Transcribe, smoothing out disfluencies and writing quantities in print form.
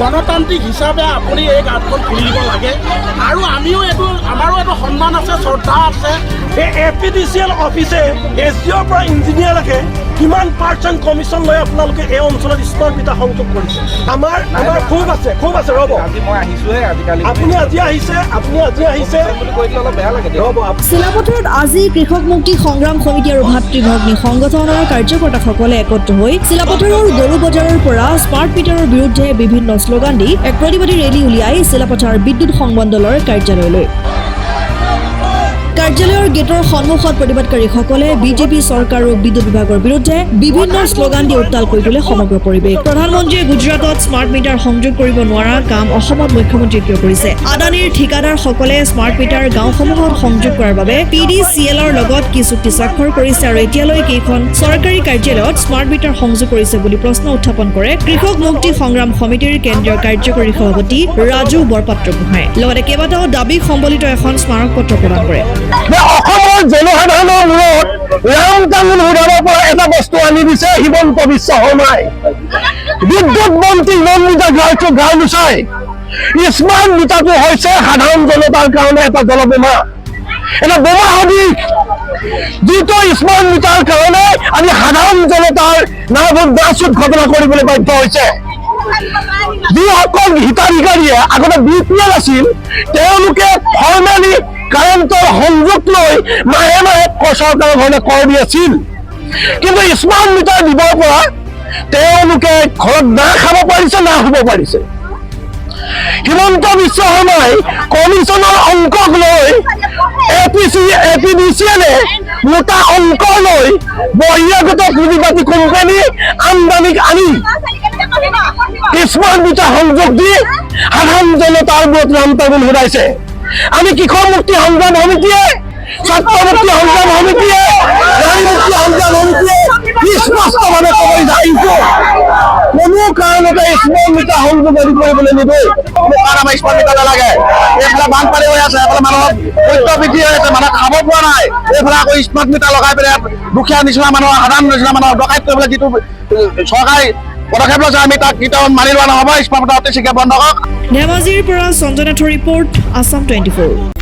গণতান্ত্ৰিক হিসাবে আপনি এই গাঁতখন খুলি দিব লাগে আৰু আমিও এইটো আমাৰো এটা সন্মান আছে শ্ৰদ্ধা আছে এই এপিডিচিএল অফিসে এসডিওৰ পৰা ইঞ্জিনিয়াৰলৈকে কিমান পাৰ্চেণ্ট কমিশ্যন লৈ আপোনালোকে এই অঞ্চলত স্মাৰ্ট মিটাৰ সংযোগ কৰিছে আমাৰ খুব আছে ৰ'ব আজি মই আহিছোহে আজিকালি আপুনি আজি আহিছে বুলি কৈ দিলে অলপ বেয়া লাগে ৰ'ব চিলাপথাৰত আজি কৃষক মুক্তি সংগ্ৰাম সমিতি আৰু ভাতৃভগ্নী সংগঠনৰ কাৰ্যকৰ্তাসকলে একত্ৰ হৈ চিলাপথাৰৰ গৰু বজাৰৰ পৰা স্মাৰ্ট মিটাৰৰ বিৰুদ্ধে বিভিন্ন শ্লোগান দি এক প্ৰতিবাদী ৰেলী উলিয়াই চিলাপথাৰ বিদ্যুৎ সংমণ্ডলৰ কাৰ্যালয়লৈ কাৰ্যালয়ৰ গেটৰ সন্মুখত প্ৰতিবাদকাৰীসকলে বিজেপি চৰকাৰ আৰু বিদ্যুৎ বিভাগৰ বিৰুদ্ধে বিভিন্ন শ্লোগান দি উত্তাল কৰি তোলে সমগ্ৰ পৰিৱেশ প্ৰধানমন্ত্ৰীয়ে গুজৰাটত স্মাৰ্ট মিটাৰ সংযোগ কৰিব নোৱাৰা কাম অসমত মুখ্যমন্ত্ৰীয়ে কিয় কৰিছে আদানীৰ ঠিকাদাৰসকলে স্মাৰ্ট মিটাৰ গাঁওসমূহত সংযোগ কৰাৰ বাবে পিডিচিএলৰ লগত কি চুক্তি স্বাক্ষৰ কৰিছে আৰু এতিয়ালৈ কেইখন চৰকাৰী কাৰ্যালয়ত স্মাৰ্ট মিটাৰ সংযোগ কৰিছে বুলি প্ৰশ্ন উত্থাপন কৰে কৃষক মুক্তি সংগ্ৰাম সমিতিৰ কেন্দ্ৰীয় কাৰ্যকৰী সভাপতি ৰাজু বৰপাত্ৰ গোহাঁই লগতে কেইবাটাও দাবী সম্বলিত এখন স্মাৰক পত্ৰ প্ৰদান কৰে অসমৰ জনসাধাৰণৰ মূৰত ৰাম টাঙোন উৰাবৰ পৰা এটা বস্তু আনি দিছে হিমন্ত বিশ্ব শৰ্মাই বিদ্যুৎ মন্ত্ৰী নন্দিতা গাঁও নুচাই স্মাৰ্ট মিটাৰটো হৈছে সাধাৰণ জনতাৰ কাৰণে এটা জলবোমা এটা বোমা সদৃশ যিটো স্মাৰ্ট মিটাৰ কাৰণে আজি সাধাৰণ জনতাৰ নাচুত ঘটনা কৰিবলৈ বাধ্য হৈছে যিসকল হিতাধিকাৰীয়ে আগতে বিপিএল আছিল তেওঁলোকে ফৰ্মেলি কাৰেণ্টৰ সংযোগ লৈ মাহে মাহে চৰকাৰৰ ঘৰলৈ কৰ দি আছিল কিন্তু স্মাৰ্ট মিটাৰ দিবৰ পৰা তেওঁলোকে ঘৰত না খাব পাৰিছে না শুব পাৰিছে হিমন্ত বিশ্ব শৰ্মাই কমিশ্যনৰ অংকক লৈ এপিডিচিএলে মোটা অংক লৈ বহিৰাগত পুঁজিবাদী কোম্পানী আমদানিক আনি স্মাৰ্ট মিটাৰ সংযোগ দি সাধাৰণ জনতাৰ মূৰত ৰাম টাঙোন ঘূৰাইছে আমি কৃষক মুক্তি সংগ্ৰাম সমিতিয়ে ছাত্ৰ মুক্তি সংগ্ৰাম সমিতিয়ে নাৰী মুক্তি সংগ্ৰাম সমিতিয়ে স্পষ্টভাৱে ক'বলৈ আহিছো কোনো কাৰণতে স্মাৰ্ট মিটাৰ সংযোগ কৰিবলৈ নিদিওঁ আমাৰ স্মাৰ্ট মিটাৰ নালাগে এইফালে বানপানী হৈ আছে এইফালে মানুহৰ খাদ্য বৃদ্ধি হৈ আছে মানুহে খাব পৰা নাই এইফালে আকৌ স্মাৰ্ট মিটাৰ লগাই পেলাই দুখীয়া নিচিনা মানুহৰ সাধাৰণ নিচিনা মানুহৰ ডকাইত কৰিবলৈ যিটো চৰকাৰী পদক্ষেপ লৈছে আমি তাক কেতিয়াও মানি লোৱা নহ'ব স্মাৰ্ট মিটাৰ অতি শীঘ্ৰে বন্ধ কৰক ধেমাজিৰ পৰা সঞ্জনাথৰ ৰিপৰ্ট আসাম 24